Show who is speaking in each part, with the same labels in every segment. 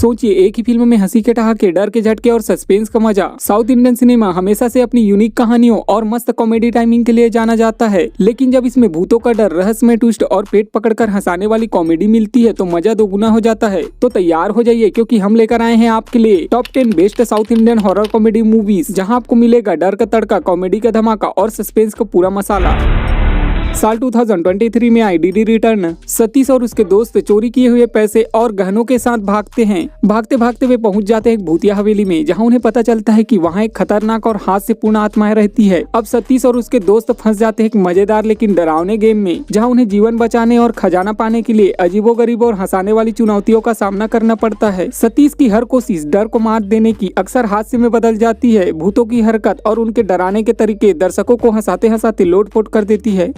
Speaker 1: सोचिए, एक ही फिल्म में हंसी के ठहाके, डर के झटके और सस्पेंस का मजा। साउथ इंडियन सिनेमा हमेशा से अपनी यूनिक कहानियों और मस्त कॉमेडी टाइमिंग के लिए जाना जाता है, लेकिन जब इसमें भूतों का डर, रहस्यमय ट्विस्ट और पेट पकड़कर हंसाने वाली कॉमेडी मिलती है तो मजा दोगुना हो जाता है। तो तैयार हो जाइए, क्योंकि हम लेकर आए हैं आपके लिए top 10 best south Indian horror comedy movies, जहां आपको मिलेगा डर का तड़का, कॉमेडी का धमाका और सस्पेंस का पूरा मसाला। साल 2023 में आई डीडी रिटर्न। सतीश और उसके दोस्त चोरी किए हुए पैसे और गहनों के साथ भागते हैं। भागते भागते वे पहुंच जाते हैं एक भूतिया हवेली में, जहां उन्हें पता चलता है कि वहां एक खतरनाक और हाथ से पूर्ण आत्माएं रहती है। अब सतीश और उसके दोस्त फंस जाते हैं एक मजेदार लेकिन डरावने गेम में, जहां उन्हें जीवन बचाने और खजाना पाने के लिए अजीबोगरीब और हंसाने वाली चुनौतियों का सामना करना पड़ता है। सतीश की हर कोशिश डर को मात देने की अक्सर हादसे में बदल जाती है। भूतों की हरकत और उनके डराने के तरीके दर्शकों को हंसाते हंसाते लोटपोट कर देती है।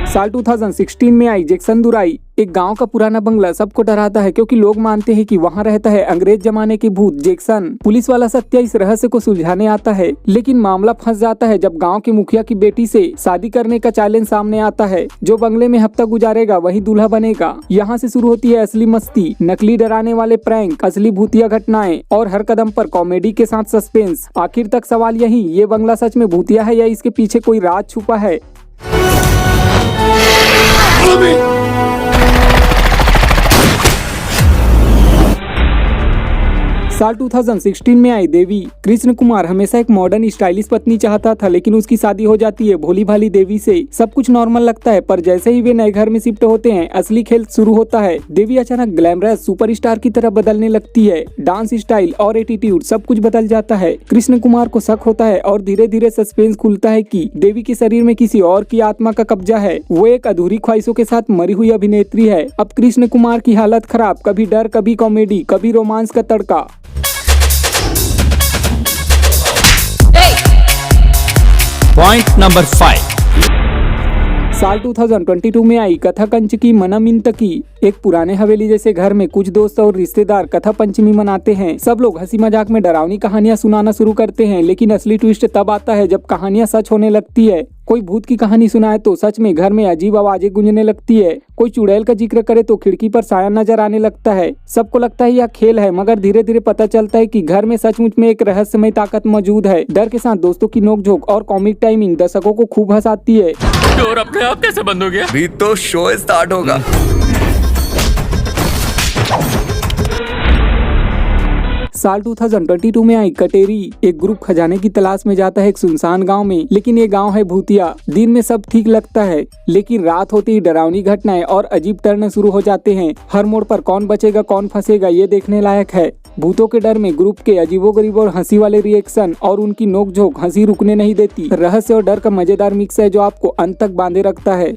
Speaker 1: साल 2016 में आई जैक्सन दुराई। एक गांव का पुराना बंगला सबको डराता है, क्योंकि लोग मानते हैं कि वहां रहता है अंग्रेज जमाने के भूत जैक्सन। पुलिस वाला सत्या इस रहस्य को सुलझाने आता है, लेकिन मामला फंस जाता है जब गांव के मुखिया की बेटी से शादी करने का चैलेंज सामने आता है। जो बंगले में हफ्ता गुजारेगा वही दूल्हा बनेगा। यहाँ से शुरू होती है असली मस्ती, नकली डराने वाले प्रैंक, असली भूतिया घटनाएं और हर कदम पर कॉमेडी के साथ सस्पेंस। आखिर तक सवाल यही, ये बंगला सच में भूतिया है या इसके पीछे कोई राज छुपा है। साल 2016 में आई देवी। कृष्ण कुमार हमेशा एक मॉडर्न स्टाइलिश पत्नी चाहता था, लेकिन उसकी शादी हो जाती है भोली भाली देवी से। सब कुछ नॉर्मल लगता है, पर जैसे ही वे नए घर में शिफ्ट होते हैं असली खेल शुरू होता है। देवी अचानक ग्लैमरस सुपरस्टार की तरह बदलने लगती है। डांस स्टाइल और एटीट्यूड सब कुछ बदल जाता है। कृष्ण कुमार को शक होता है और धीरे धीरे सस्पेंस खुलता है कि देवी के शरीर में किसी और की आत्मा का कब्जा है। वो एक अधूरी ख्वाहिशों के साथ मरी हुई अभिनेत्री है। अब कृष्ण कुमार की हालत खराब, कभी डर, कभी कॉमेडी, कभी रोमांस का तड़का।
Speaker 2: Point number 5।
Speaker 1: साल 2022 में आई कथा कंचकी मनमिंतकी। एक पुराने हवेली जैसे घर में कुछ दोस्त और रिश्तेदार कथा पंचमी मनाते हैं। सब लोग हंसी मजाक में डरावनी कहानियां सुनाना शुरू करते हैं, लेकिन असली ट्विस्ट तब आता है जब कहानियां सच होने लगती है। कोई भूत की कहानी सुनाए तो सच में घर में अजीब आवाजें गूंजने लगती है। कोई चुड़ैल का जिक्र करे तो खिड़की पर साया नजर आने लगता है। सबको लगता है यह खेल है, मगर धीरे धीरे पता चलता है कि घर में सचमुच में एक रहस्यमय ताकत मौजूद है। डर के साथ दोस्तों की नोकझोंक और कॉमिक टाइमिंग दर्शकों को खूब हंसाती है।
Speaker 2: डोर अपने आप कैसे बंद हो गया?
Speaker 3: अभी तो शो स्टार्ट होगा।
Speaker 1: साल 2022 में आई कटेरी। एक ग्रुप खजाने की तलाश में जाता है एक सुनसान गांव में, लेकिन ये गांव है भूतिया। दिन में सब ठीक लगता है, लेकिन रात होते ही डरावनी घटनाएं और अजीब टर्न शुरू हो जाते हैं। हर मोड़ पर कौन बचेगा कौन फंसेगा ये देखने लायक है। भूतों के डर में ग्रुप के अजीबोगरीब और हंसी वाले रिएक्शन और उनकी नोकझोंक हंसी रुकने नहीं देती। रहस्य और डर का मजेदार मिक्स है जो आपको अंत तक बांधे रखता है।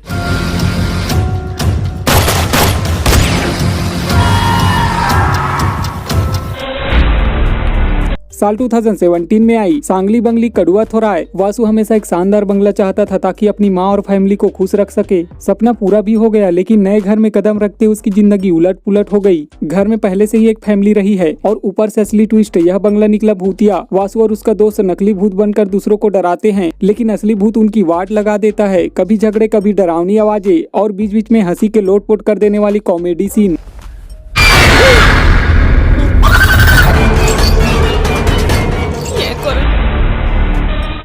Speaker 1: साल 2017 में आई सांगली बंगली कड़ुआ थोराए। वासु हमेशा एक शानदार बंगला चाहता था ताकि अपनी माँ और फैमिली को खुश रख सके। सपना पूरा भी हो गया, लेकिन नए घर में कदम रखते उसकी जिंदगी उलट पुलट हो गई। घर में पहले से ही एक फैमिली रही है और ऊपर से असली ट्विस्ट, यह बंगला निकला भूतिया। वासु और उसका दोस्त नकली भूत बनकर दूसरों को डराते हैं, लेकिन असली भूत उनकी वाट लगा देता है। कभी झगड़े, कभी डरावनी आवाजें और बीच बीच में हंसी के लोटपोट कर देने वाली कॉमेडी सीन।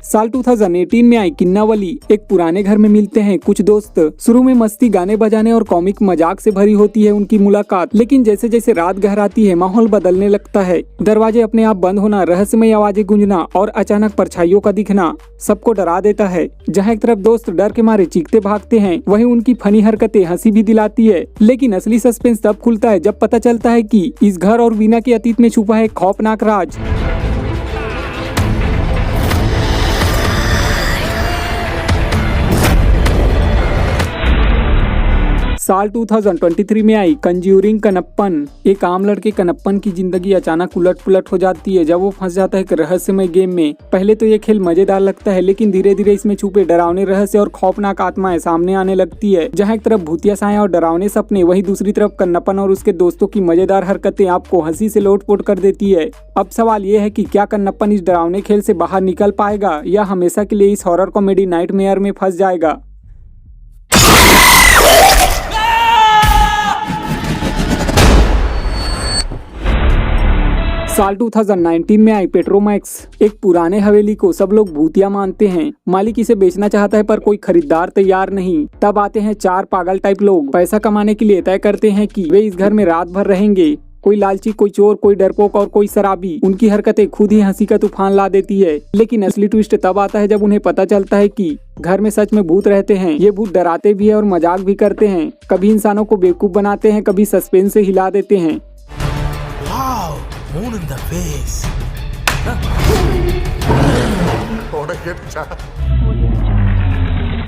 Speaker 1: साल 2018 में आई किन्नावली। एक पुराने घर में मिलते हैं कुछ दोस्त। शुरू में मस्ती, गाने बजाने और कॉमिक मजाक से भरी होती है उनकी मुलाकात, लेकिन जैसे जैसे रात गहराती है माहौल बदलने लगता है। दरवाजे अपने आप बंद होना, रहस्यमय आवाजें गूंजना और अचानक परछाइयों का दिखना सबको डरा देता है। जहाँ एक तरफ दोस्त डर के मारे चीखते भागते हैं, वहीं उनकी फनी हरकतें हंसी भी दिलाती है। लेकिन असली सस्पेंस तब खुलता है जब पता चलता है कि इस घर और वीना के अतीत में छुपा है एक खौफनाक राज। साल 2023 में आई कंज्यूरिंग कनप्पन। एक आम लड़के कनप्पन की जिंदगी अचानक उलट पुलट हो जाती है जब वो फंस जाता है एक रहस्यमय गेम में। पहले तो ये खेल मजेदार लगता है, लेकिन धीरे धीरे इसमें छुपे डरावने रहस्य और खौफनाक आत्माएं सामने आने लगती है। जहाँ एक तरफ भूतिया साया और डरावने सपने, वहीं दूसरी तरफ कन्नप्पन और उसके दोस्तों की मजेदार हरकतें आपको हंसी से लोटपोट कर देती है। अब सवाल ये है कि क्या कन्नप्पन इस डरावने खेल से बाहर निकल पाएगा या हमेशा के लिए इस हॉरर कॉमेडी नाइटमेयर में फंस जाएगा। साल 2019 में आई पेट्रोमैक्स। एक पुराने हवेली को सब लोग भूतिया मानते हैं। मालिक इसे बेचना चाहता है पर कोई खरीदार तैयार नहीं। तब आते हैं चार पागल टाइप लोग। पैसा कमाने के लिए तय करते हैं कि वे इस घर में रात भर रहेंगे। कोई लालची, कोई चोर, कोई डरपोक और कोई शराबी। उनकी हरकतें खुद ही हंसी का तूफान ला देती है। लेकिन असली ट्विस्ट तब आता है जब उन्हें पता चलता है कि घर में सच में भूत रहते हैं। ये भूत डराते भी है और मजाक भी करते हैं। कभी इंसानों को बेवकूफ बनाते हैं, कभी सस्पेंस से हिला देते हैं।
Speaker 4: Moon in the face. What a hip shot.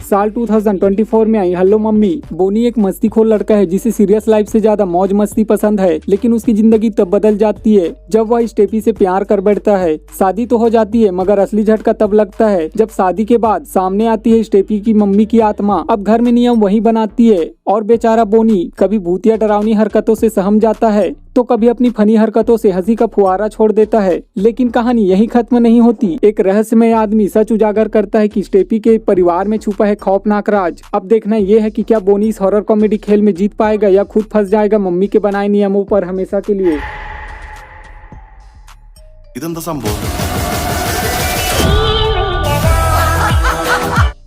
Speaker 1: साल 2024 में आई हेलो मम्मी। बोनी एक मस्तीखोर लड़का है जिसे सीरियस लाइफ से ज्यादा मौज मस्ती पसंद है, लेकिन उसकी जिंदगी तब बदल जाती है जब वह स्टेफी से प्यार कर बैठता है। शादी तो हो जाती है, मगर असली झटका तब लगता है जब शादी के बाद सामने आती है स्टेफी की मम्मी की आत्मा। अब घर में नियम वही बनाती है और बेचारा बोनी कभी भूतिया डरावनी हरकतों से सहम जाता है तो कभी अपनी फनी हरकतों से हंसी का फुहारा छोड़ देता है। लेकिन कहानी यही खत्म नहीं होती। एक रहस्यमय आदमी सच उजागर करता है कि स्टेफी के परिवार में छुपा है खौफनाक राज। अब देखना ये है कि क्या बोनी इस हॉरर कॉमेडी खेल में जीत पाएगा या खुद फंस जाएगा मम्मी के बनाए नियमों पर हमेशा के लिए।
Speaker 4: ഇതെന്താ സംഭവം?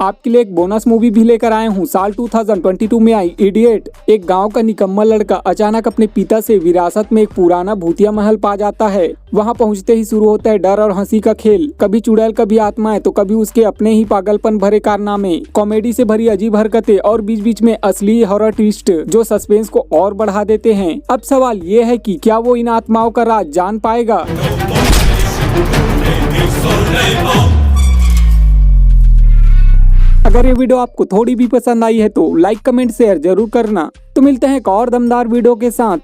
Speaker 1: आपके लिए एक बोनस मूवी भी लेकर आए हूँ। साल 2022 में आई इडियट। एक गांव का निकम्मा लड़का अचानक अपने पिता से विरासत में एक पुराना भूतिया महल पा जाता है। वहाँ पहुँचते ही शुरू होता है डर और हंसी का खेल। कभी चुड़ैल, कभी आत्माएं, तो कभी उसके अपने ही पागलपन भरे कारनामे, कॉमेडी से भरी अजीब हरकतें और बीच बीच में असली हॉरर ट्विस्ट जो सस्पेंस को और बढ़ा देते हैं। अब सवाल ये है कि क्या वो इन आत्माओं का राज जान पाएगा। अगर ये वीडियो आपको थोड़ी भी पसंद आई है तो लाइक, कमेंट, शेयर जरूर करना। तो मिलते हैं एक और दमदार वीडियो के साथ।